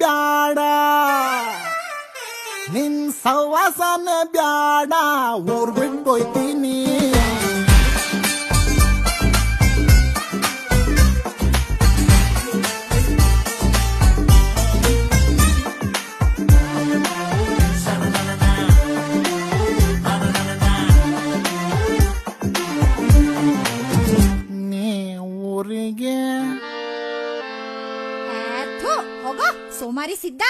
ಬ್ಯಾಡ ನಿನ್ ಸವಾಸನ ಬ್ಯಾಡ ಊರ್ ಬಿಟ್ಟೋಯ್ತೀನಿ ನೀ ಊರಿಗೆ ಹೋಗೋ ಸೋಮಾರಿ ಸಿದ್ಧ